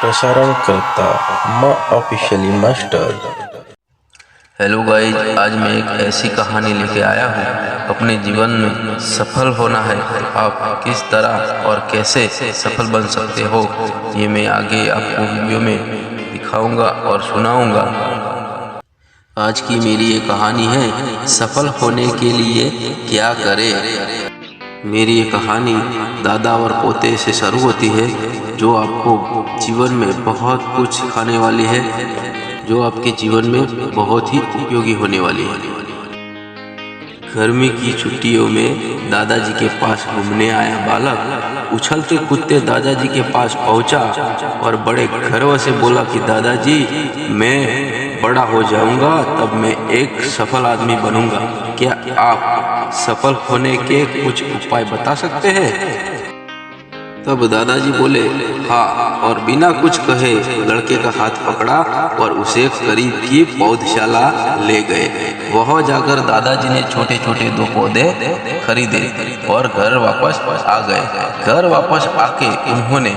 प्रसारणकर्ता माँ officially master. Hello guys, आज मैं एक ऐसी कहानी लेके आया हूँ। अपने जीवन में सफल होना है, आप किस तरह और कैसे सफल बन सकते हो, ये मैं आगे आपको वीडियो में दिखाऊंगा और सुनाऊंगा। आज की मेरी ये कहानी है, सफल होने के लिए क्या करें। मेरी ये कहानी दादा और पोते से शुरू होती है, जो आपको जीवन में बहुत कुछ सिखाने वाली है, जो आपके जीवन में बहुत ही उपयोगी होने वाली है। गर्मी की छुट्टियों में दादाजी के पास घूमने आया बालक उछलते कूदते दादाजी के पास पहुंचा और बड़े गर्व से बोला कि दादाजी, मैं बड़ा हो जाऊंगा तब मैं एक सफल आदमी बनूंगा। क्या आप सफल होने के कुछ उपाय बता सकते हैं? तब दादाजी बोले, हाँ, और बिना कुछ कहे लड़के का हाथ पकड़ा और उसे करीब की पौधशाला ले गए। वह जाकर दादाजी ने छोटे छोटे 2 पौधे खरीदे और घर वापस आ गए। घर वापस आके उन्होंने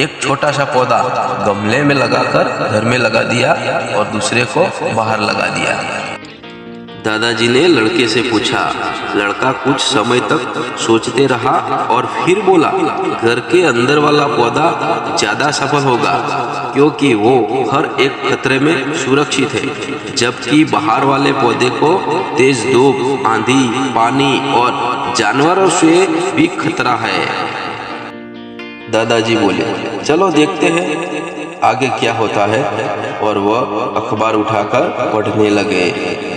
एक छोटा सा पौधा गमले में लगाकर घर में लगा दिया और दूसरे को बाहर लगा दिया। दादाजी ने लड़के से पूछा। लड़का कुछ समय तक सोचते रहा और फिर बोला, घर के अंदर वाला पौधा ज्यादा सफल होगा, क्योंकि वो हर एक खतरे में सुरक्षित है, जबकि बाहर वाले पौधे को तेज धूप, आंधी, पानी और जानवरों से भी खतरा है। दादाजी बोले, चलो देखते हैं आगे क्या होता है, और वह अखबार उठाकर पढ़ने लगे।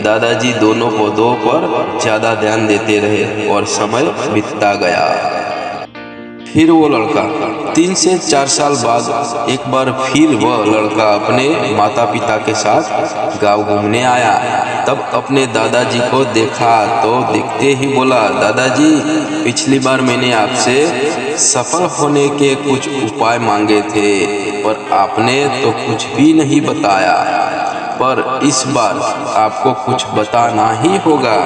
दादाजी दोनों पौधों पर ज्यादा ध्यान देते रहे और समय बीतता गया। फिर वो लड़का 3 से 4 साल बाद एक बार फिर वह लड़का अपने माता पिता के साथ गांव घूमने आया। तब अपने दादाजी को देखा तो देखते ही बोला, दादाजी, पिछली बार मैंने आपसे सफल होने के कुछ उपाय मांगे थे, पर आपने तो कुछ भी नहीं बताया, पर इस बार आपको कुछ बताना ही होगा।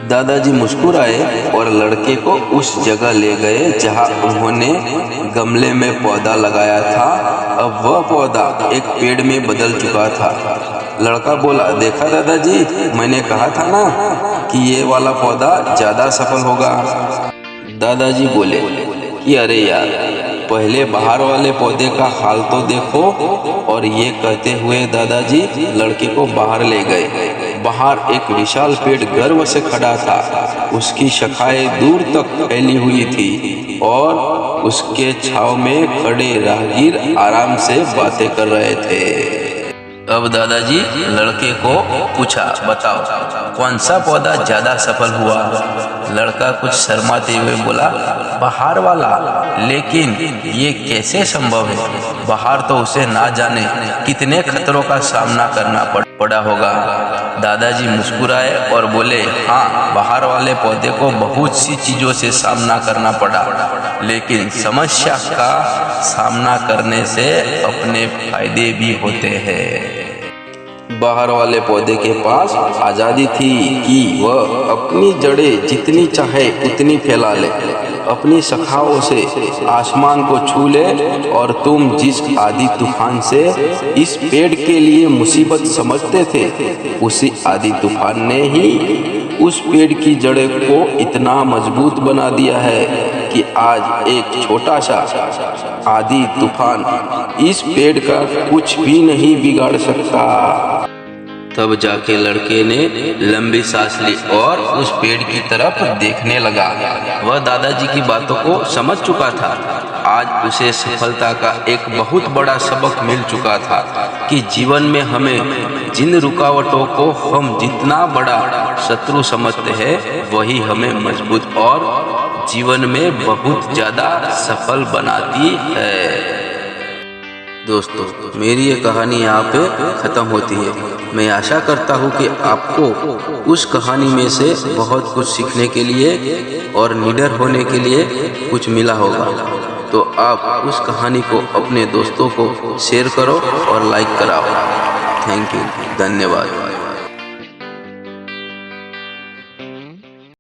दादाजी मुस्कुराए और लड़के को उस जगह ले गए जहां उन्होंने गमले में पौधा लगाया था। अब वह पौधा एक पेड़ में बदल चुका था। लड़का बोला, देखा दादाजी, मैंने कहा था ना कि ये वाला पौधा ज्यादा सफल होगा। दादाजी बोले कि अरे यार, पहले बाहर वाले पौधे का हाल तो देखो। और ये कहते हुए दादाजी लड़के को बाहर ले गए। बाहर एक विशाल पेड़ गर्व से खड़ा था। उसकी शाखाएं दूर तक फैली हुई थी और उसके छांव में खड़े राहगीर आराम से बातें कर रहे थे। अब दादाजी लड़के को पूछा, बताओ कौन सा पौधा ज्यादा सफल हुआ? लड़का कुछ शर्माते हुए बोला, बाहर वाला। लेकिन ये कैसे संभव है? बाहर तो उसे ना जाने कितने खतरों का सामना करना पड़ा होगा। दादाजी मुस्कुराए और बोले, हाँ, बाहर वाले पौधे को बहुत सी चीजों से सामना करना पड़ा, लेकिन समस्या का सामना करने से अपने फायदे भी होते हैं। बाहर वाले पौधे के पास आजादी थी कि वह अपनी जड़ें जितनी चाहे उतनी फैला ले, अपनी शाखाओं से आसमान को छू ले, और तुम जिस आधी तूफान से इस पेड़ के लिए मुसीबत समझते थे, उसी आधी तूफान ने ही उस पेड़ की जड़ें को इतना मजबूत बना दिया है कि आज एक छोटा सा आधी तूफान इस पेड़ का कुछ भी नहीं बिगाड़ सकता। तब जाके लड़के ने लंबी सांस ली और उस पेड़ की तरफ देखने लगा। वह दादाजी की बातों को समझ चुका था। आज उसे सफलता का एक बहुत बड़ा सबक मिल चुका था कि जीवन में हमें जिन रुकावटों को हम जितना बड़ा शत्रु समझते हैं, वही हमें मजबूत और जीवन में बहुत ज्यादा सफल बनाती है। दोस्तों, मेरी ये कहानी यहाँ पे ख़त्म होती है। मैं आशा करता हूँ कि आपको उस कहानी में से बहुत कुछ सीखने के लिए और निडर होने के लिए कुछ मिला होगा। तो आप उस कहानी को अपने दोस्तों को शेयर करो और लाइक कराओ। थैंक यू, धन्यवाद।